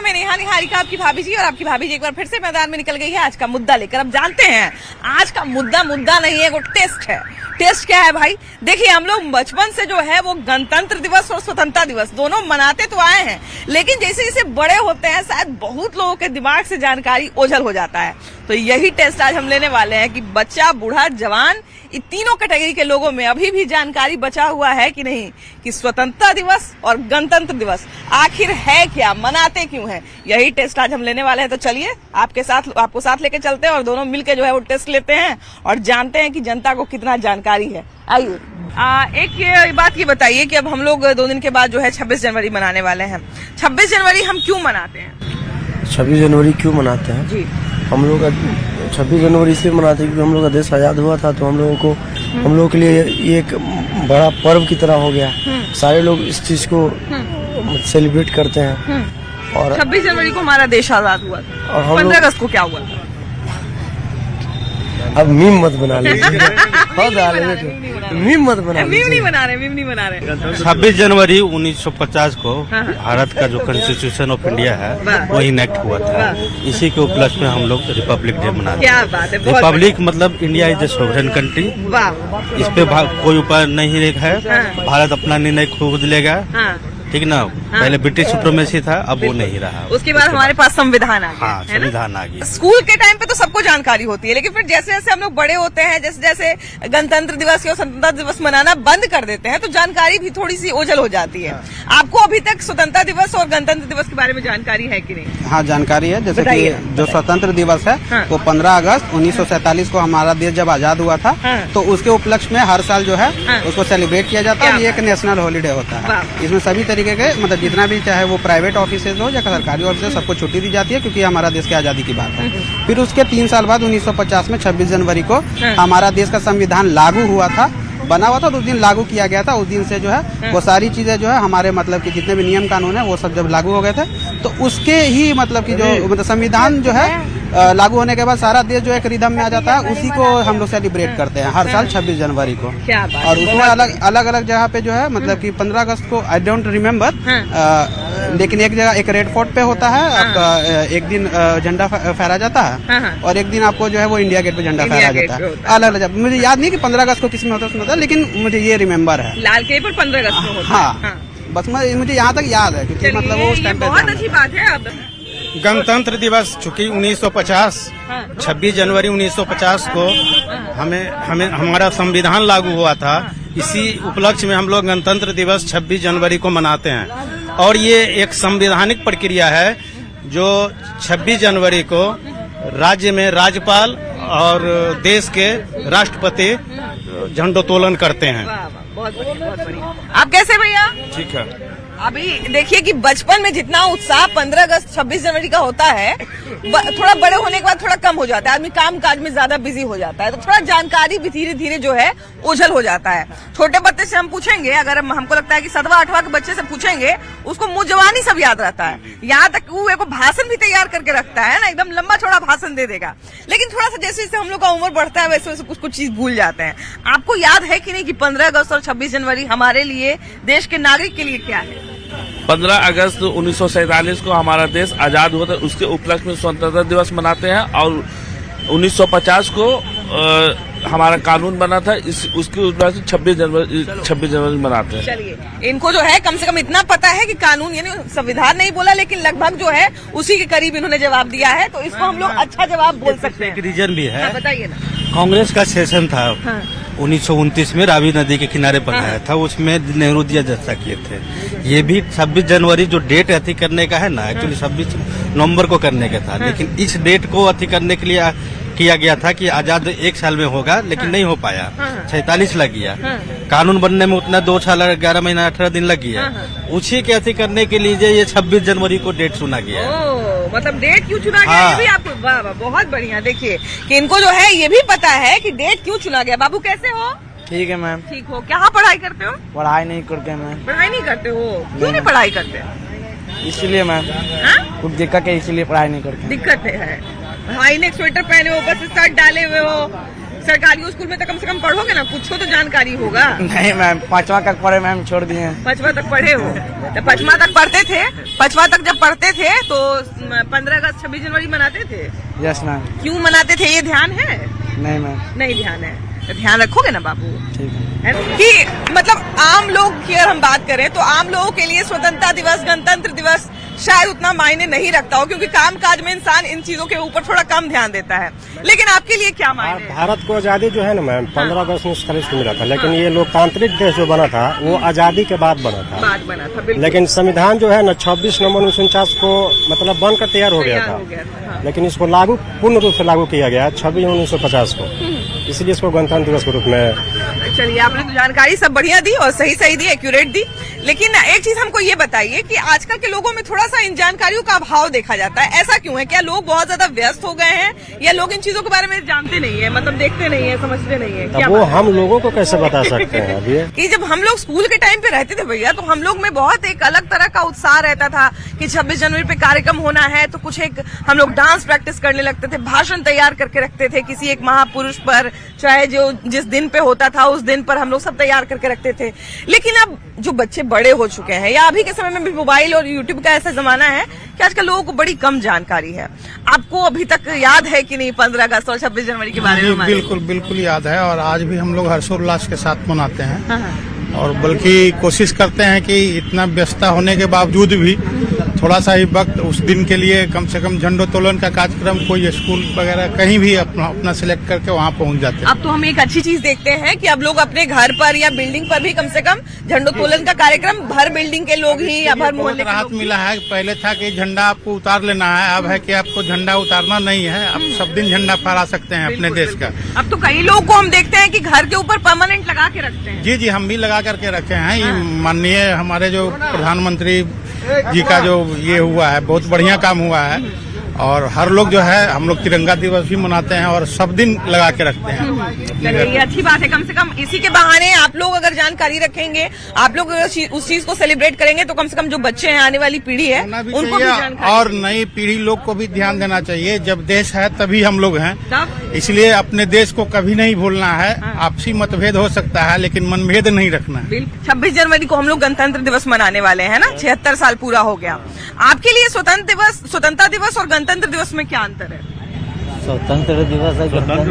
मैं नेहा निहारिका आपकी भाभी जी, और आपकी भाभी जी एक बार फिर से मैदान में निकल गई है आज का मुद्दा लेकर। अब जानते हैं आज का मुद्दा नहीं है, वो टेस्ट है। टेस्ट क्या है भाई? देखिए, हम लोग बचपन से जो है वो गणतंत्र दिवस और स्वतंत्रता दिवस दोनों मनाते तो आए हैं, लेकिन जैसे जैसे बड़े होते हैं शायद बहुत लोगों के दिमाग से जानकारी ओझल हो जाता है। तो यही टेस्ट आज हम लेने वाले हैं कि बच्चा, बूढ़ा, जवान, इन तीनों कैटेगरी के लोगों में अभी भी जानकारी बचा हुआ है कि नहीं कि स्वतंत्रता दिवस और गणतंत्र दिवस आखिर है क्या, मनाते क्यों हैं। यही टेस्ट आज हम लेने वाले हैं। तो चलिए आपको साथ लेके चलते हैं और दोनों मिलकर जो है वो टेस्ट लेते हैं और जानते हैं कि जनता को कितना जानकारी है। आइए, एक ये बात ये बताइए कि अब हम लोग 2 दिन के बाद जो है 26 जनवरी मनाने वाले हैं। 26 जनवरी हम क्यों मनाते हैं? 26 जनवरी क्यों मनाते हैं जी? हम लोग 26 जनवरी इसलिए मनाते हैं क्योंकि हम लोग का देश आजाद हुआ था, तो हम लोगों के लिए ये एक बड़ा पर्व की तरह हो गया। सारे लोग इस चीज को सेलिब्रेट करते हैं। और 26 जनवरी को हमारा देश आजाद हुआ था, और 15 अगस्त को क्या हुआ था? अब मीम मत बना लीजिए। मीम मत बना, मीम नहीं बना रहे। 26 जनवरी 1950 को भारत का जो कॉन्स्टिट्यूशन ऑफ इंडिया है वो इनेक्ट हुआ था। इसी के उपलक्ष्य में हम लोग रिपब्लिक डे मनाते हैं। क्या बात है, रिपब्लिक मतलब India is the sovereign country. इस पे कोई ऊपर नहीं है। भारत अपना निर्णय खुद लेगा, ठीक ना। पहले ब्रिटिश सुप्रीमेसी था, अब वो नहीं रहा। उसके बाद हमारे पास संविधान आ गया। हाँ, संविधान आ गया। स्कूल के टाइम पे तो सबको जानकारी होती है, लेकिन फिर जैसे जैसे हम लोग बड़े होते हैं, जैसे जैसे गणतंत्र दिवस या स्वतंत्रता दिवस मनाना बंद कर देते हैं, तो जानकारी भी थोड़ी सी ओझल हो जाती है। आपको अभी तक स्वतंत्रता दिवस और गणतंत्र दिवस के बारे में जानकारी है कि नहीं? हाँ, जानकारी है। जैसे कि जो स्वतंत्र दिवस है वो 15 अगस्त 1947 को हमारा देश जब आजाद हुआ था, तो उसके उपलक्ष्य में हर साल जो है उसको सेलिब्रेट किया जाता है। ये एक नेशनल हॉलीडे होता है। इसमें सभी तरीके के मतलब जितना भी चाहे वो प्राइवेट ऑफिसेज हो या सरकारी ऑफिस, सबको छुट्टी दी जाती है क्योंकि हमारा देश की आजादी की बात है। फिर उसके 3 साल बाद 1950 में 26 जनवरी को हमारा देश का संविधान लागू हुआ था, बना हुआ था। तो उस दिन लागू किया गया था। उस दिन से जो है वो सारी चीजें जो है हमारे मतलब कि जितने भी नियम कानून है वो सब जब लागू हो गए थे, तो उसके ही मतलब कि जो मतलब संविधान जो है लागू होने के बाद सारा देश जो एक रिदम में आ जाता है, उसी को हम लोग सेलिब्रेट करते हैं हर साल 26 जनवरी को। क्या बात। और उसमें अलग अलग जगह पे जो है मतलब कि 15 अगस्त को आई डोंट रिमेम्बर, लेकिन एक जगह एक रेड फोर्ट पे होता है आपका, एक दिन झंडा फहरा जाता है और एक दिन आपको जो है वो इंडिया गेट पे झंडा फहरा जाता है। अलग अलग मुझे याद नहीं कि 15 अगस्त को किसमें होता है, लेकिन मुझे ये रिमेम्बर है लाल किले पर 15 अगस्त को होता है। हाँ, बस मुझे यहाँ तक याद है क्योंकि मतलब वो उस टाइम पे बहुत अच्छी बात है। अब गणतंत्र दिवस चूंकि 1950 26 जनवरी 1950 को हमें हमारा संविधान लागू हुआ था, इसी उपलक्ष्य में हम लोग गणतंत्र दिवस 26 जनवरी को मनाते हैं। और ये एक संवैधानिक प्रक्रिया है जो 26 जनवरी को राज्य में राज्यपाल और देश के राष्ट्रपति झंडोत्तोलन करते हैं। बहुत बढ़िया। आप कैसे भैया? ठीक है। अभी देखिए कि बचपन में जितना उत्साह 15 अगस्त 26 जनवरी का होता है, थोड़ा बड़े होने के बाद थोड़ा कम हो जाता है। आदमी काम काज में ज्यादा बिजी हो जाता है, तो थोड़ा जानकारी भी धीरे धीरे जो है ओझल हो जाता है। छोटे बच्चे से हम पूछेंगे, अगर हमको लगता है कि 7वां 8वां के बच्चे से पूछेंगे, उसको मुंह जवानी सब याद रहता है। यहाँ तक वो एक भाषण भी तैयार करके रखता है ना, एकदम लंबा चौड़ा भाषण दे देगा। लेकिन थोड़ा सा जैसे जैसे हम लोग का उम्र बढ़ता है वैसे वैसे कुछ कुछ चीज भूल जाते हैं। आपको याद है कि नहीं कि 15 अगस्त और 26 जनवरी हमारे लिए, देश के नागरिक के लिए क्या है? 15 अगस्त 1947 को हमारा देश आजाद हुआ था, उसके उपलक्ष्य में स्वतंत्रता दिवस मनाते हैं। और 1950 को हमारा कानून बना था, उसके उपलक्ष्य 26 जनवरी मनाते हैं। चलिए, इनको जो है कम से कम इतना पता है कि कानून, यानी संविधान नहीं बोला लेकिन लगभग जो है उसी के करीब इन्होंने जवाब दिया है, तो इसको हम लोग अच्छा जवाब बोल सकते हैं। एक रीजन भी है, बताइए ना। कांग्रेस का सेशन था 1929 में, रावी नदी के किनारे पर आया था, उसमें नेहरू जी जलसा किए थे। ये भी 26 जनवरी जो डेट अति करने का है ना, एक्चुअली 26 नवंबर को करने का था, लेकिन इस डेट को अति करने के लिए किया गया था कि आजाद 1 साल में होगा, लेकिन नहीं हो पाया। 46 लग गया। कानून बनने में उतना 2 साल 11 महीना 18 दिन लग गया। उसी के अति करने के लिए ये 26 जनवरी को डेट चुना गया है। मतलब डेट क्यों चुना गया, ये भी आपको? वाह वाह, बहुत बढ़िया। देखिए कि इनको जो है ये भी पता है कि डेट क्यों चुना गया। बाबू कैसे हो? ठीक है मैम। ठीक हो। क्या पढ़ाई करते हो? पढ़ाई नहीं करते मैम। पढ़ाई नहीं करते हो? क्यों नहीं पढ़ाई करते? इसीलिए मैम, कुछ दिक्कत है, इसीलिए पढ़ाई नहीं करते। दिक्कत है? भाई ने स्वेटर पहने हो, ऊपर से शर्ट डाले हुए हो, सरकारी स्कूल में तो कम से कम पढ़ोगे ना, कुछ तो जानकारी होगा। नहीं मैम, 5वां तक पढ़े मैम, छोड़ दिए। 5वां तक पढ़े हो? तो 5वां तक पढ़ते थे? 5वां तक जब पढ़ते थे तो 15 अगस्त 26 जनवरी मनाते थे? Yes ma'am. क्यों मनाते थे, ये ध्यान है? नहीं मैम। नहीं ध्यान है, तो ध्यान रखोगे ना बाबू। ठीक है। कि मतलब आम लोग की अगर हम बात करें तो आम लोगों के लिए स्वतंत्रता दिवस, गणतंत्र दिवस शायद उतना मायने नहीं रखता हो, क्योंकि कामकाज में इंसान इन चीजों के ऊपर थोड़ा कम ध्यान देता है। लेकिन आपके लिए क्या मायने है? भारत को आजादी जो है ना मैम 15 अगस्त 1947 को मिला था, लेकिन ये लोकतांत्रिक देश जो बना था वो आजादी के बाद बना था। बात बना था, बिल्कुल। लेकिन संविधान जो है ना 26 नवंबर 1949 को मतलब बनकर तैयार हो गया था, हाँ। लेकिन इसको लागू पूर्ण रूप से लागू किया गया 26 जनवरी 1950 को, इसलिए इसको गणतंत्र दिवस के रूप में। चलिए, आपने तो जानकारी सब बढ़िया दी और सही दी, एक्यूरेट दी। लेकिन एक चीज हमको ये बताइए कि आजकल के लोगों में थोड़ा सा इन जानकारियों का अभाव देखा जाता है, ऐसा क्यों है? क्या लोग बहुत ज्यादा व्यस्त हो गए हैं या लोग इन चीजों के बारे में जानते नहीं है, मतलब देखते नहीं है, समझते नहीं है? क्या वो हम लोगों को कैसे बता सकते हैं अभी? कि जब हम लोग स्कूल के टाइम पे रहते थे भैया, तो हम लोग में बहुत एक अलग तरह का उत्साह रहता था कि 26 जनवरी पे कार्यक्रम होना है तो कुछ एक हम लोग डांस प्रैक्टिस करने लगते थे, भाषण तैयार करके रखते थे किसी एक महापुरुष पर, चाहे जो जिस दिन पे होता था उस दिन पर हम लोग सब तैयार करके रखते थे। लेकिन अब जो बच्चे बड़े हो चुके हैं या अभी के समय में भी मोबाइल और यूट्यूब का ऐसा जमाना है कि आजकल लोगों को बड़ी कम जानकारी है। आपको अभी तक याद है कि नहीं 15 अगस्त और 26 जनवरी के बारे में? बिल्कुल बिल्कुल याद है, और आज भी हम लोग हर्षोल्लास के साथ मनाते हैं। और बल्कि कोशिश करते हैं कि इतना व्यस्तता होने के बावजूद भी थोड़ा सा ही वक्त उस दिन के लिए कम से कम झंडोत्तोलन का कार्यक्रम कोई स्कूल वगैरह कहीं भी अपना सिलेक्ट करके वहाँ पहुँच जाते हैं। अब तो हम एक अच्छी चीज देखते हैं कि अब लोग अपने घर पर या बिल्डिंग पर भी कम से कम झंडोत्तोलन का कार्यक्रम भर बिल्डिंग के लोग ही या भर मोहल्ले के राहत लोग मिला है। पहले था कि झंडा आपको उतार लेना है, अब है कि आपको झंडा उतारना नहीं है, आप सब दिन झंडा फहरा सकते हैं अपने देश का। अब तो कई लोगों को हम देखते हैं कि घर के ऊपर परमानेंट लगा के रखते हैं। जी जी, हम भी लगा करके रखे हैं। ये माननीय हमारे जो प्रधानमंत्री जी का जो ये हुआ है, बहुत बढ़िया काम हुआ है। और हर लोग जो है, हम लोग तिरंगा दिवस भी मनाते हैं और सब दिन लगा के रखते हैं। चलिए, ये अच्छी बात है। कम से कम इसी के बहाने आप लोग अगर जानकारी रखेंगे, आप लोग अगर उस चीज को सेलिब्रेट करेंगे तो कम से कम जो बच्चे हैं, आने वाली पीढ़ी है, उनको भी जानकारी, और नई पीढ़ी लोग को भी ध्यान देना चाहिए। जब देश है तभी हम लोग हैं, तब इसलिए अपने देश को कभी नहीं भूलना है। आपसी मतभेद हो सकता है लेकिन मनभेद नहीं रखना है। 26 जनवरी को हम लोग गणतंत्र दिवस मनाने वाले हैं ना, 76 साल पूरा हो गया। आपके लिए स्वतंत्रता दिवस और गणतंत्र दिवस में क्या अंतर है? स्वतंत्र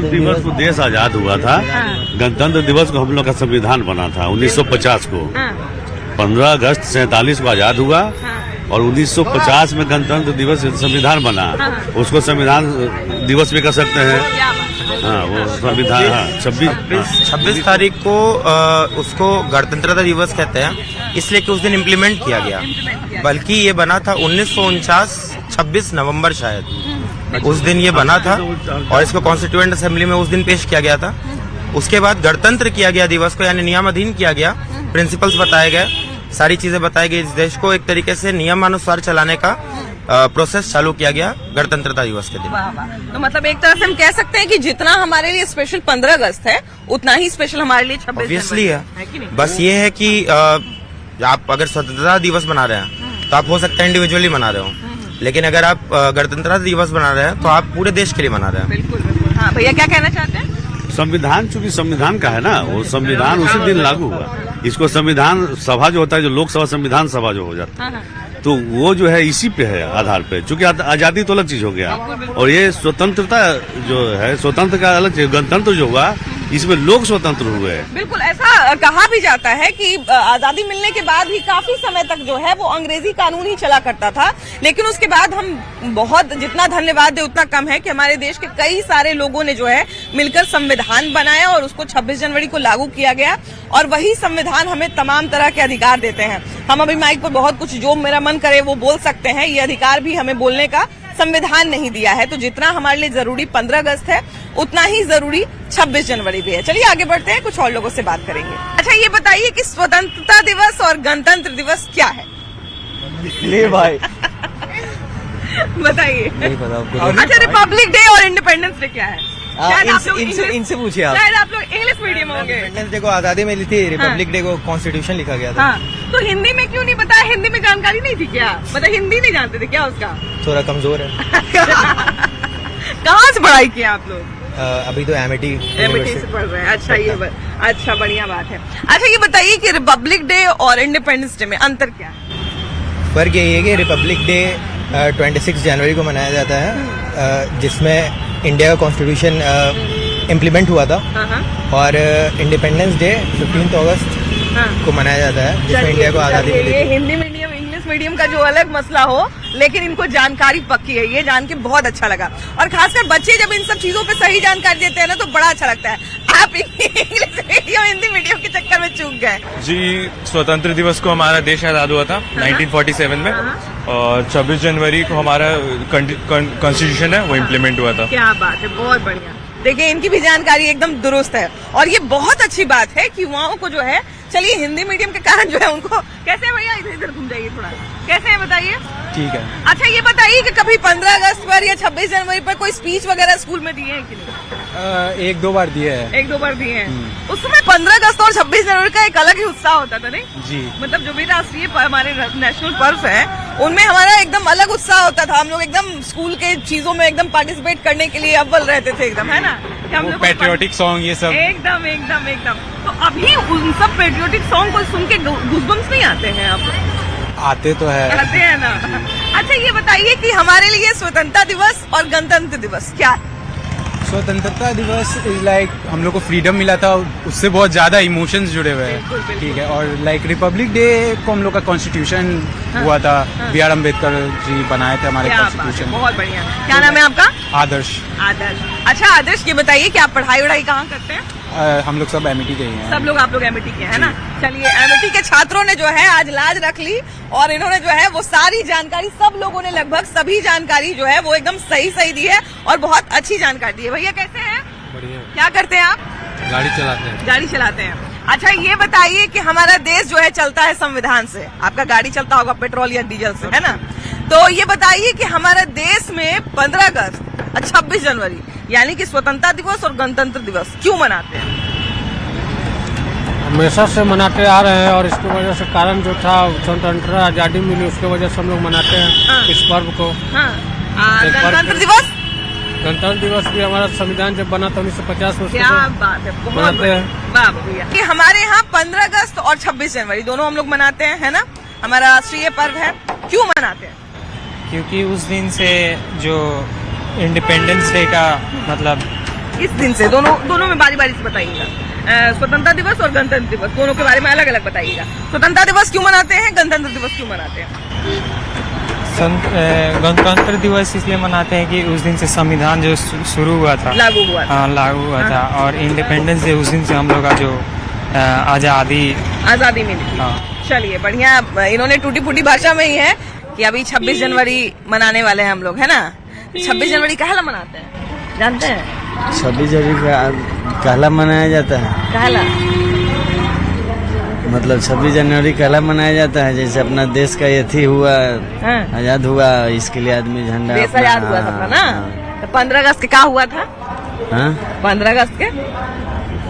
दिवस को देश आजाद हुआ था, गणतंत्र दिवस को हम लोग का संविधान बना था 1950 को। 15 अगस्त 47 को आजाद हुआ और 1950 में गणतंत्र दिवस संविधान बना, उसको संविधान दिवस भी कर सकते हैं। हाँ, वो संविधान 26 तारीख को उसको गणतंत्रता दिवस कहते हैं, इसलिए कि उस दिन इम्प्लीमेंट किया गया। बल्कि ये बना था 1949 26 नवंबर शायद, उस दिन ये बना था और इसको कॉन्स्टिट्यूएंट असेंबली में उस दिन पेश किया गया था। उसके बाद गणतंत्र किया गया दिवस को, यानी नियमाधीन किया गया, प्रिंसिपल्स बताए गए, सारी चीजें बताई गई। इस देश को एक तरीके से नियमानुसार चलाने का प्रोसेस चालू किया गया गणतंत्रता दिवस के दिन। तो मतलब एक तरह से हम कह सकते हैं कि जितना हमारे लिए स्पेशल 15 अगस्त है, उतना ही स्पेशल हमारे लिए 26 ऑब्वियसली है। कि नहीं? बस ये है कि आप अगर स्वतंत्रता दिवस मना रहे हैं तो आप हो सकता है इंडिविजुअली मना रहे हो, लेकिन अगर आप गणतंत्रता दिवस मना रहे हैं तो आप पूरे देश के लिए मना रहे हैं। बिल्कुल। हाँ भैया, क्या कहना चाहते हैं? संविधान चूंकि संविधान का है ना, वो संविधान उसी दिन लागू हुआ। इसको संविधान सभा जो होता है, जो लोकसभा संविधान सभा जो हो जाता है, तो वो जो है इसी पे है आधार पे, चूंकि आजादी तो अलग चीज हो गया और ये स्वतंत्रता जो है, स्वतंत्र का अलग चीज। गणतंत्र जो हुआ इसमें लोग स्वतंत्र हुए। बिल्कुल, ऐसा कहा भी जाता है कि आजादी मिलने के बाद भी काफी समय तक जो है वो अंग्रेजी कानून ही चला करता था, लेकिन उसके बाद हम बहुत जितना धन्यवाद दे उतना कम है कि हमारे देश के कई सारे लोगों ने जो है मिलकर संविधान बनाया और उसको 26 जनवरी को लागू किया गया और वही संविधान हमें तमाम तरह के अधिकार देते हैं। हम अभी माइक पर बहुत कुछ जो मेरा मन करे वो बोल सकते हैं, ये अधिकार भी हमें बोलने का संविधान नहीं दिया है। तो जितना हमारे लिए जरूरी 15 अगस्त है, उतना ही जरूरी 26 जनवरी भी है। चलिए आगे बढ़ते हैं, कुछ और लोगों से बात करेंगे। अच्छा, ये बताइए कि स्वतंत्रता दिवस और गणतंत्र दिवस क्या है? ले भाई बताइए। नहीं पता। अच्छा, रिपब्लिक डे और इंडिपेंडेंस डे क्या है? शायद आप लोग इनसे पूछिए आप। शायद आप लोग इंग्लिश मीडियम होंगे। इंडिपेंडेंस डे को आजादी मिली थी, रिपब्लिक डे को कॉन्स्टिट्यूशन लिखा गया था। हाँ, तो हिंदी में क्यों नहीं बताया? हिंदी में जानकारी नहीं थी क्या? मतलब हिंदी नहीं जानते थे क्या उसका? थोड़ा कमजोर है। कहाँ से पढ़ाई किया आप लोग? अभी तो एमिटी एमिटी से पढ़ रहे हैं। अच्छा अच्छा बढ़िया बात है। अच्छा ये बताइए कि रिपब्लिक डे और इंडिपेंडेंस डे में अंतर क्या है? फर्क यही है कि रिपब्लिक डे 26 जनवरी को मनाया जाता है, जिसमें इंडिया का कॉन्स्टिट्यूशन इम्प्लीमेंट हुआ था, और इंडिपेंडेंस डे 15 अगस्त को मनाया जाता है, जिसमें इंडिया को आज़ादी मिली ये थी। हिंदी मीडियम इंग्लिश मीडियम का जो अलग मसला हो, लेकिन इनको जानकारी पक्की है, ये जान के बहुत अच्छा लगा। और खासकर बच्चे जब इन सब चीजों पे सही जानकारी देते हैं ना, तो बड़ा अच्छा लगता है। आप इंग्लिश मीडियम हिंदी मीडियम के चक्कर में चूक गए। जी, स्वतंत्र दिवस को हमारा देश आजाद हुआ था 1947 में, और 26 जनवरी को हमारा कॉन्स्टिट्यूशन है वो इम्प्लीमेंट हुआ था। क्या बात है, बहुत बढ़िया। देखिए इनकी भी जानकारी एकदम दुरुस्त है, और ये बहुत अच्छी बात है कि युवाओं को जो है, चलिए हिंदी मीडियम के कारण जो है उनको कैसे है भैया, इधर इधर घूम जाइए थोड़ा, कैसे है बताइए। ठीक है। अच्छा ये बताइए कि कभी 15 अगस्त पर या 26 जनवरी पर कोई स्पीच वगैरह स्कूल में दिए हैं कि नहीं? 1-2 बार दिए हैं। 1-2 बार दिए हैं। उस समय 15 अगस्त और 26 जनवरी का एक अलग ही उत्साह होता था, नहीं? जी। मतलब जो भी राष्ट्रीय हमारे नेशनल पर्व है, उनमें हमारा एकदम अलग उत्साह होता था। हम लोग एकदम स्कूल के चीजों में एकदम पार्टिसिपेट करने के लिए अव्वल रहते थे, एकदम, है ना? कि हम लोग पैट्रियोटिक सॉन्ग ये सब एकदम एकदम एकदम। तो अभी उन सब पेट्रियोटिक सॉन्ग को सुन के गूज़बम्स नहीं आते हैं आप? आते तो है। आते हैं ना। अच्छा ये बताइए कि हमारे लिए स्वतंत्रता दिवस और गणतंत्र दिवस क्या है? स्वतंत्रता दिवस इज लाइक हम लोग को फ्रीडम मिला था, उससे बहुत ज्यादा इमोशंस जुड़े हुए बिल्कुल, हैं। बिल्कुल। ठीक है। और लाइक रिपब्लिक डे को हम लोग का कॉन्स्टिट्यूशन हुआ था, B.R. अम्बेडकर जी बनाए थे हमारे क्या बात है, कॉन्स्टिट्यूशन। बहुत बढ़िया। क्या नाम है आपका? आदर्श। आदर्श। अच्छा आदर्श ये बताइए कि आप पढ़ाई वढ़ाई कहाँ करते हैं? हम लोग सब एमिटी के ही हैं। सब लोग आप लोग एमिटी के हैं ना? चलिए एमिटी के छात्रों ने जो है आज लाज रख ली, और इन्होंने जो है वो सारी जानकारी, सब लोगों ने लगभग सभी जानकारी जो है वो एकदम सही सही दी है, और बहुत अच्छी जानकारी दी है। भैया कैसे हैं? बढ़िया। क्या करते हैं आप? गाड़ी चलाते हैं। गाड़ी चलाते हैं। अच्छा ये बताइए कि हमारा देश जो है चलता है संविधान से, आपका गाड़ी चलता होगा पेट्रोल या डीजल से, है ना? तो ये बताइए कि हमारा देश में 15 अगस्त और 26 जनवरी यानी कि स्वतंत्रता दिवस और गणतंत्र दिवस क्यों मनाते हैं? हमेशा से मनाते आ रहे हैं, और इसकी वजह से कारण जो था स्वतंत्र आजादी मिली, उसके वजह से हम लोग मनाते हैं इस पर्व को। हाँ। गणतंत्र दिवस? गणतंत्र दिवस भी हमारा संविधान जब बना था 1950 में, क्या बात है, बहुत मनाते हैं। वाह भैया। कि हमारे यहाँ 15 अगस्त और 26 जनवरी दोनों हम लोग मनाते हैं, है ना? हमारा राष्ट्रीय पर्व है। क्यों मनाते हैं? क्योंकि उस दिन से जो इंडिपेंडेंस डे का मतलब, इस दिन से दोनों में बारी बारी से बताइएगा। स्वतंत्रता दिवस और गणतंत्र दिवस दोनों के बारे में अलग अलग बताइएगा। स्वतंत्रता दिवस क्यों मनाते हैं, गणतंत्र दिवस क्यों मनाते हैं? गणतंत्र दिवस इसलिए मनाते हैं कि उस दिन से संविधान जो शुरू हुआ था, लागू हुआ था। हाँ लागू हुआ था, और इंडिपेंडेंस डे उस दिन से हम लोग का जो आज़ादी मिली थी। हाँ। चलिए बढ़िया। इन्होंने टूटी फूटी भाषा में ही है कि अभी 26 जनवरी मनाने वाले हैं हम लोग, है ना? 26 जनवरी कहला मनाते हैं, जानते हैं? 26 जनवरी कहला मनाया जाता है। कहला मतलब 26 जनवरी कहला मनाया जाता है, जैसे अपना देश का यथी हुआ, हाँ। आजाद हुआ, इसके लिए आदमी झंडा देश आजाद हुआ था ना? तो 15 अगस्त के क्या हुआ था? 15 अगस्त के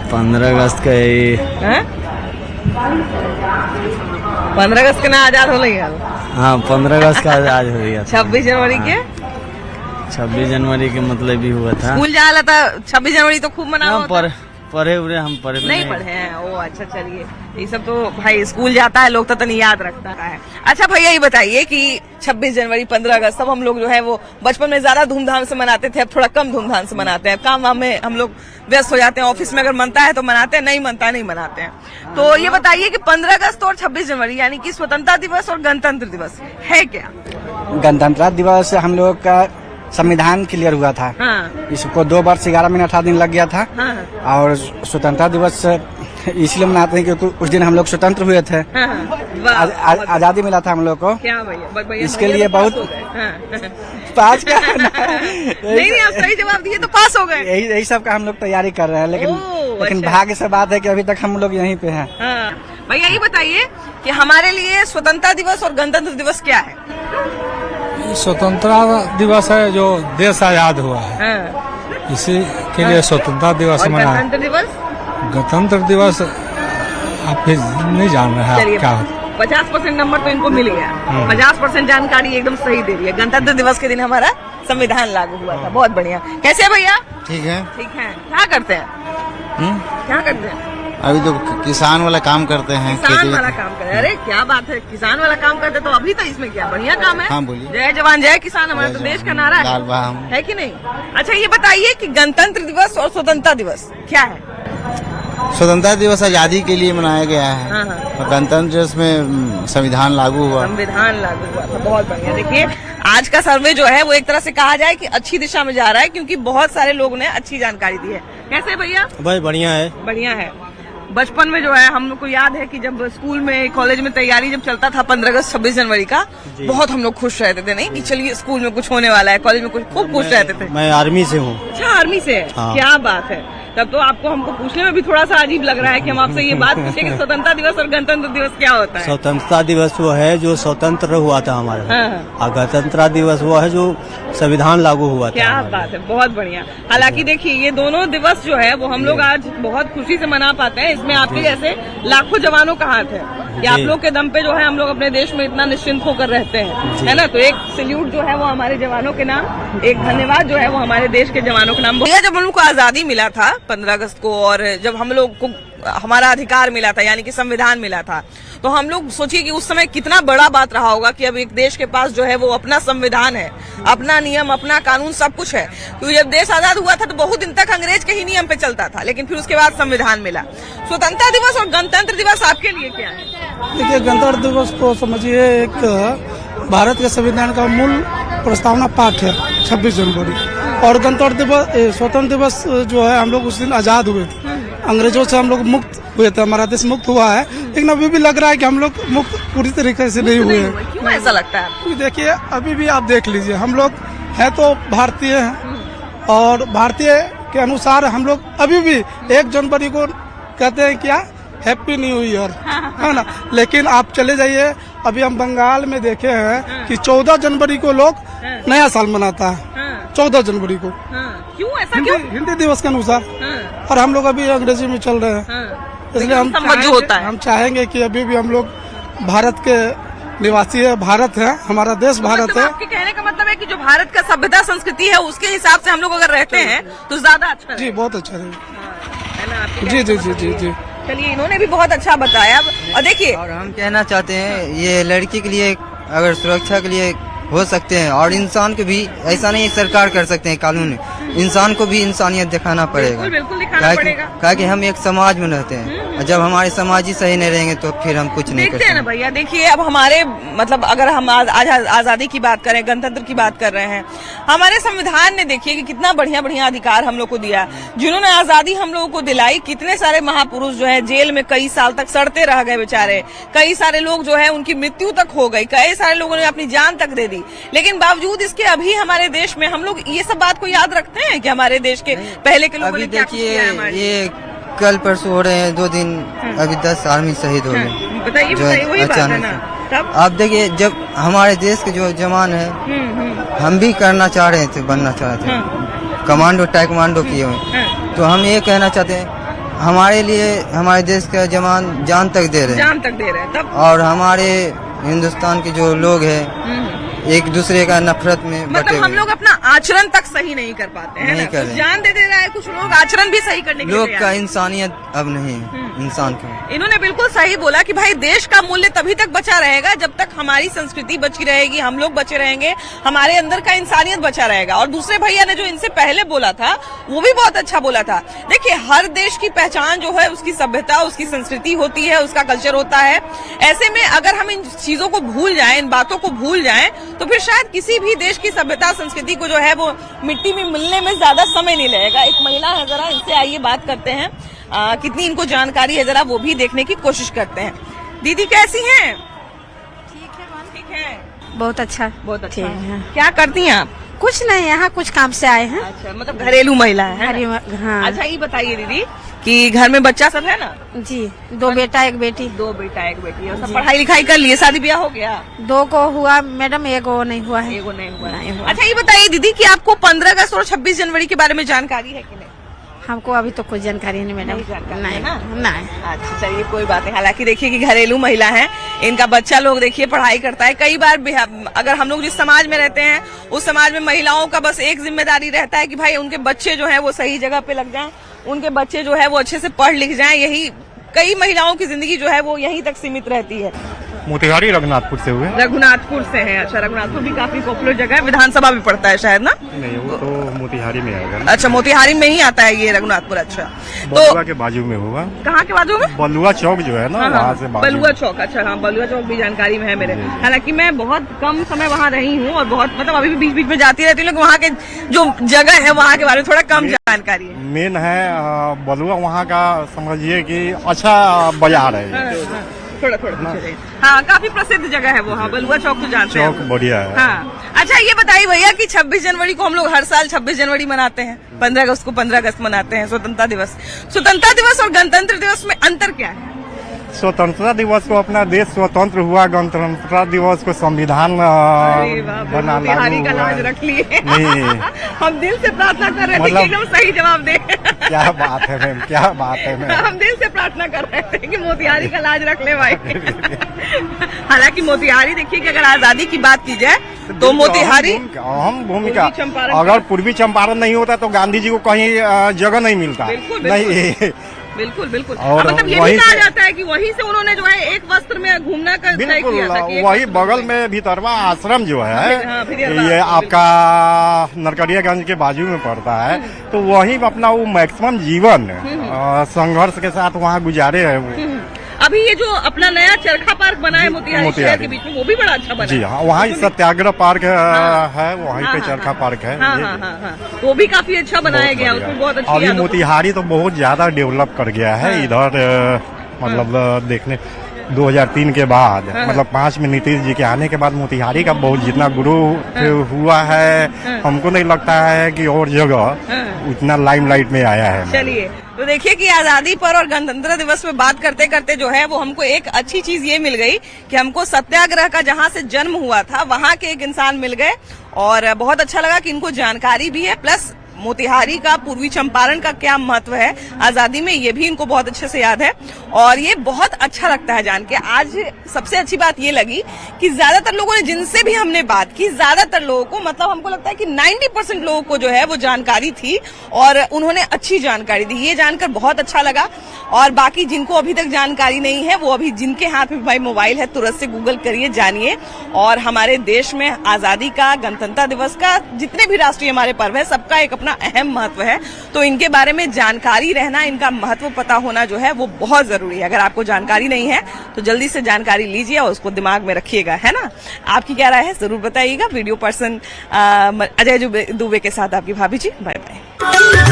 15 अगस्त का ये 15 अगस्त के ना आजाद हो गया। हाँ 15 अगस्त का आजाद हो गया था। 26 जनवरी के 26 जनवरी के मतलब भी हुआ था। स्कूल जाला था 26 जनवरी तो खूब मनाओ। पढ़े हुए हम पढ़े नहीं पढ़े हैं। ओ अच्छा, चलिए ये सब तो भाई स्कूल जाता है लोग तो नहीं याद रखता है। अच्छा भैया ये बताइए कि 26 जनवरी 15 अगस्त सब हम लोग जो है वो बचपन में ज्यादा धूमधाम से मनाते थे, अब थोड़ा कम धूमधाम से मनाते हैं। काम वाम में हम लोग व्यस्त हो जाते हैं, ऑफिस में अगर मनता है तो मनाते हैं, नहीं मनता नहीं मनाते हैं। तो ये बताइए कि 15 अगस्त और 26 जनवरी यानी कि स्वतंत्रता दिवस और गणतंत्र दिवस है क्या? गणतंत्र दिवस हम लोग का संविधान क्लियर हुआ था। हाँ। इसको 2 वर्ष 11 महीने 18 दिन लग गया था। हाँ। और स्वतंत्रता दिवस इसलिए मनाते हैं क्योंकि उस दिन हम लोग स्वतंत्र हुए थे। आजादी मिला था हम लोग को। क्या भैया इसके लिए बहुत पास का नहीं आप सही जवाब दिए तो पास हो गए। यही सब का हम लोग तैयारी कर रहे हैं, लेकिन भाग्य से बात है कि अभी तक हम लोग यहीं पे हैं। भैया ये बताइए कि हमारे लिए स्वतंत्रता दिवस और गणतंत्र दिवस क्या है? स्वतंत्रता दिवस है जो देश आजाद हुआ है, इसी के लिए स्वतंत्रता दिवस मनाया। गणतंत्र दिवस? गणतंत्र दिवस आप भी नहीं जान रहे हैं क्या होता है। 50% नंबर तो इनको मिल गया। 50% जानकारी एकदम सही दे रही है। गणतंत्र दिवस के दिन हमारा संविधान लागू हुआ था। बहुत बढ़िया। कैसे है भैया? ठीक है। ठीक है। क्या करते हैं? क्या करते हैं? अभी तो किसान वाला काम करते हैं। किसान वाला काम करते हैं। अरे क्या बात है, किसान वाला काम करते तो अभी तो इसमें क्या बढ़िया काम है। हाँ बोलिए। जय जवान जय किसान हमारे तो देश का नारा है कि नहीं? अच्छा ये बताइए कि गणतंत्र दिवस और स्वतंत्रता दिवस क्या है? स्वतंत्रता दिवस आजादी के लिए मनाया गया है। हाँ, हाँ। और गणतंत्र दिवस में संविधान लागू हुआ। संविधान लागू हुआ था। बहुत बढ़िया। देखिए आज का सर्वे जो है वो एक तरह से कहा जाए कि अच्छी दिशा में जा रहा है, क्योंकि बहुत सारे लोगों ने अच्छी जानकारी दी है। कैसे भैया? भाई बढ़िया है। बढ़िया है। बचपन में जो है हम लोग को याद है कि जब स्कूल में कॉलेज में तैयारी जब चलता था 15 अगस्त 26 जनवरी का, बहुत हम लोग खुश रहते थे, नहीं कि चलिए स्कूल में कुछ होने वाला है, कॉलेज में कुछ, खूब खुश रहते थे। मैं आर्मी से हूँ। अच्छा आर्मी से? हाँ। क्या बात है। तब तो आपको हमको पूछने में भी थोड़ा सा अजीब लग रहा है कि हम आपसे ये बात पूछे कि स्वतंत्रता दिवस और गणतंत्र दिवस क्या होता है। स्वतंत्रता दिवस वो है जो स्वतंत्र हुआ था हमारा, हाँ। और गणतंत्र दिवस वो है जो संविधान लागू हुआ था। क्या बात है, बहुत बढ़िया। हालांकि देखिए ये दोनों दिवस जो है वो हम लोग आज बहुत खुशी से मना पाते हैं। इसमें आपके जैसे लाखों जवानों का हाथ है कि आप लोग के दम पे जो है हम लोग अपने देश में इतना निश्चिंत होकर रहते हैं, है ना। तो एक सैल्यूट जो है वो हमारे जवानों के नाम, एक धन्यवाद जो है वो हमारे देश के जवानों के नाम। भैया जब हम लोग को आजादी मिला था 15 अगस्त को, और जब हम लोग को हमारा अधिकार मिला था यानी कि संविधान मिला था, तो हम लोग सोचिए कि उस समय कितना बड़ा बात रहा होगा कि अब एक देश के पास जो है वो अपना संविधान है, अपना नियम, अपना कानून, सब कुछ है। क्योंकि जब देश आजाद हुआ था तो बहुत दिन तक अंग्रेज के ही नियम पे चलता था, लेकिन फिर उसके बाद संविधान मिला। स्वतंत्रता दिवस और गणतंत्र दिवस आपके लिए क्या है? देखिए गणतंत्र दिवस को समझिए एक भारत के संविधान का मूल प्रस्तावना पाठ है 26 जनवरी, और गणतंत्र दिवस स्वतंत्र दिवस जो है हम लोग उस दिन आजाद हुए थे, अंग्रेजों से हम लोग मुक्त हुए थे, हमारा देश मुक्त हुआ है। लेकिन अभी भी लग रहा है कि हम लोग मुक्त पूरी तरीके से नहीं हुए हैं। क्यों ऐसा लगता है? देखिए अभी भी आप देख लीजिए, हम लोग हैं तो भारतीय हैं, और भारतीय के अनुसार हम लोग अभी भी 1 जनवरी को कहते हैं क्या, हैप्पी न्यू ईयर, है ना। लेकिन आप चले जाइए, अभी हम बंगाल में देखे हैं कि 14 जनवरी को लोग नया साल मनाता है, 14 जनवरी को। क्यों ऐसा? क्यों? हिंदी दिवस के अनुसार। और हम लोग अभी अंग्रेजी में चल रहे हैं, इसलिए हम चाहेंगे कि अभी भी हम लोग भारत के निवासी है, भारत है, हमारा देश भारत है। आपके कहने का मतलब है कि जो भारत का सभ्यता संस्कृति है उसके हिसाब से हम लोग अगर रहते हैं तो ज्यादा अच्छा जी, बहुत अच्छा है ना। जी जी जी जी जी। चलिए इन्होंने भी बहुत अच्छा बताया। और देखिए, और हम कहना चाहते हैं ये लड़की के लिए अगर सुरक्षा के लिए हो सकते हैं, और इंसान को भी ऐसा नहीं सरकार कर सकते हैं कानून, इंसान को भी इंसानियत दिखाना पड़ेगा। बिल्कुल दिखाना पड़ेगा। कि हम एक समाज में रहते हैं, और जब हमारे समाज ही सही नहीं रहेंगे तो फिर हम कुछ नहीं कर देखते हैं ना सकते। भैया। देखिए अब हमारे मतलब अगर हम आज आजादी की बात करें, गणतंत्र की बात कर रहे हैं, हमारे संविधान ने देखिए कि कितना बढ़िया बढ़िया अधिकार हम लोग को दिया। जिन्होंने आजादी हम लोगों को दिलाई, कितने सारे महापुरुष जो है जेल में कई साल तक सड़ते रह गए बेचारे, कई सारे लोग जो है उनकी मृत्यु तक हो गई, कई सारे लोगों ने अपनी जान तक दे दी। लेकिन बावजूद इसके अभी हमारे देश में हम लोग ये सब बात को याद रखते हैं कि हमारे देश के पहले के लोगों ने क्या कुछ किया है हमारे? ये कल परसों हो रहे हैं 2 दिन, अभी 10 आर्मी शहीद हो गए। बताइए वही बात है ना। तब आप देखिए जब हमारे देश के जो जवान है, हम भी करना चाह रहे थे, बनना चाह रहे थे, कमांडो टाइकमांडो किए हुए, तो हम ये कहना चाहते हैं हमारे लिए हमारे देश के जवान जान तक दे रहे हैं, तब और हमारे हिंदुस्तान के जो लोग हैं एक दूसरे का नफरत में बटे मतलब हम लोग अपना आचरण तक सही नहीं कर पाते हैं, नहीं कर रहे। जान दे रहा है कुछ लोग, आचरण भी सही करने के लिए लोग तैयार का हैं। इंसानियत अब नहीं है, इंसान का। इन्होंने बिल्कुल सही बोला कि भाई देश का मूल्य तभी तक बचा रहेगा जब तक हमारी संस्कृति बची रहेगी, हम लोग बचे रहेंगे, हमारे अंदर का इंसानियत बचा रहेगा। और दूसरे भैया ने जो इनसे पहले बोला था वो भी बहुत अच्छा बोला था। देखिए हर देश की पहचान जो है उसकी सभ्यता, उसकी संस्कृति होती है, उसका कल्चर होता है। ऐसे में अगर हम इन चीजों को भूल जाएं, इन बातों को भूल जाएं, तो फिर शायद किसी भी देश की सभ्यता संस्कृति को जो है वो मिट्टी में मिलने में ज्यादा समय नहीं लगेगा। एक महिला है, जरा इनसे आइए बात करते हैं, कितनी इनको जानकारी है जरा वो भी देखने की कोशिश करते हैं। दीदी कैसी हैं? ठीक है। बहुत अच्छा। बहुत अच्छा है। क्या करती हैं आप? कुछ नहीं, यहाँ कुछ काम से आए हैं। अच्छा, मतलब घरेलू महिला है ना? हाँ। अच्छा ये बताइए दीदी कि घर में बच्चा सब है ना? जी, 2 बेटा 1 बेटी। 2 बेटा 1 बेटी। और सब पढ़ाई लिखाई कर लिए, शादी ब्याह हो गया? 2 को हुआ मैडम, 1 को नहीं हुआ है। 1 को नहीं हुआ। अच्छा ये बताइए दीदी कि आपको 15 अगस्त और 26 जनवरी के बारे में जानकारी है कि नहीं? हमको अभी तो कोई जानकारी नहीं मैडम। नहीं नहीं। अच्छा चलिए कोई बात नहीं। हालांकि देखिए कि घरेलू महिला है, इनका बच्चा लोग देखिए पढ़ाई करता है। कई बार अगर हम लोग जिस समाज में रहते हैं उस समाज में महिलाओं का बस एक जिम्मेदारी रहता है कि भाई उनके बच्चे जो है वो सही जगह पे लग जाएं, उनके बच्चे जो है वो अच्छे से पढ़ लिख जाएं। यही कई महिलाओं की जिंदगी जो है वो यहीं तक सीमित रहती है। मोतिहारी रघुनाथपुर से हुए। रघुनाथपुर से है। अच्छा, रघुनाथपुर भी काफी पॉपुलर जगह है, विधानसभा भी पड़ता है शायद ना? नहीं, वो तो मोतिहारी में आएगा। अच्छा, मोतिहारी में ही आता है ये रघुनाथपुर। अच्छा, बलुआ के बाजू में होगा। कहाँ के बाजू में? बलुआ चौक जो है ना, वहाँ से बाजू। बलुआ चौक। अच्छा हाँ, बलुआ चौक भी जानकारी में है मेरे। हालांकि मैं बहुत कम समय वहाँ रही हूँ और बहुत मतलब अभी भी बीच बीच में जाती रहती हूँ, लेकिन वहाँ के जो जगह है वहाँ के बारे में थोड़ा कम जानकारी है। मेन है बलुआ वहाँ का, समझिए कि अच्छा बाजार है। थोड़ा हाँ, काफी प्रसिद्ध जगह है वो। हाँ, बलुआ चौक तो जानते हैं। चौक बढ़िया है। हाँ। अच्छा ये बताइए भैया कि 26 जनवरी को हम लोग हर साल 26 जनवरी मनाते हैं, 15 अगस्त को 15 अगस्त मनाते हैं, स्वतंत्रता दिवस। स्वतंत्रता दिवस और गणतंत्र दिवस में अंतर क्या है? स्वतंत्रता दिवस को अपना देश स्वतंत्र हुआ, गणतंत्रता दिवस को संविधान बना बिहारी का लाज रख लिए। नहीं, हम दिल से प्रार्थना कर रहे थे कि एकदम सही जवाब दे। क्या बात है मैम, क्या बात है मैम। हम दिल से प्रार्थना कर रहे थे कि मोतिहारी का लाज रख ले भाई। हालांकि मोतिहारी देखिए कि अगर आजादी की बात की जाए तो मोतिहारी अहम भूमिका। अगर पूर्वी चंपारण नहीं होता तो गांधी जी को कहीं जगह नहीं मिलता। नहीं, बिल्कुल बिल्कुल। और मतलब ये भी कहा जाता है कि वहीं से उन्होंने जो है एक वस्त्र में घूमना का तय किया था कि वही बगल में भीतरवा आश्रम जो है, ये आपका नरकड़ियागंज के बाजू में पड़ता है, तो वहीं अपना वो मैक्सिमम जीवन संघर्ष के साथ वहाँ गुजारे है वो। अभी ये जो अपना नया चरखा पार्क बना है मोतिहारी शहर के बीच में, वो भी बड़ा अच्छा बना है। जी हाँ, वहाँ सत्याग्रह पार्क है, वहीं पे चरखा पार्क है। वो भी काफी अच्छा बनाया गया, उसमें बहुत अच्छी। अभी मोतिहारी तो बहुत ज्यादा डेवलप कर गया है इधर, मतलब देखने 2003 के बाद, मतलब 5 में नीतीश जी के आने के बाद मोतिहारी का बहुत जितना ग्रो हुआ है, हमको नहीं लगता है कि और जगह उतना लाइमलाइट में आया है। चलिए, तो देखिए कि आजादी पर और गणतंत्र दिवस में बात करते करते जो है वो हमको एक अच्छी चीज ये मिल गई कि हमको सत्याग्रह का जहाँ से जन्म हुआ था वहाँ के एक इंसान मिल गए और बहुत अच्छा लगा कि इनको जानकारी भी है, प्लस मोतिहारी का, पूर्वी चंपारण का क्या महत्व है आजादी में ये भी इनको बहुत अच्छे से याद है और ये बहुत अच्छा लगता है जान के। आज सबसे अच्छी बात ये लगी कि ज्यादातर लोगों ने, जिनसे भी हमने बात की, ज्यादातर लोगों को, मतलब हमको लगता है कि 90% लोगों को जो है वो जानकारी थी और उन्होंने अच्छी जानकारी दी। ये जानकर बहुत अच्छा लगा। और बाकी जिनको अभी तक जानकारी नहीं है वो अभी जिनके हाथ में भाई मोबाइल है तुरंत से गूगल करिए, जानिए। और हमारे देश में आजादी का, गणतंत्र दिवस का, जितने भी राष्ट्रीय हमारे पर्व है सबका एक अपना अहम महत्व है, तो इनके बारे में जानकारी रहना, इनका महत्व पता होना जो है वो बहुत जरूरी है। अगर आपको जानकारी नहीं है तो जल्दी से जानकारी लीजिए और उसको दिमाग में रखिएगा, है ना। आपकी क्या राय है जरूर बताइएगा। वीडियो पर्सन अजय दुबे के साथ आपकी भाभी जी। Bye bye.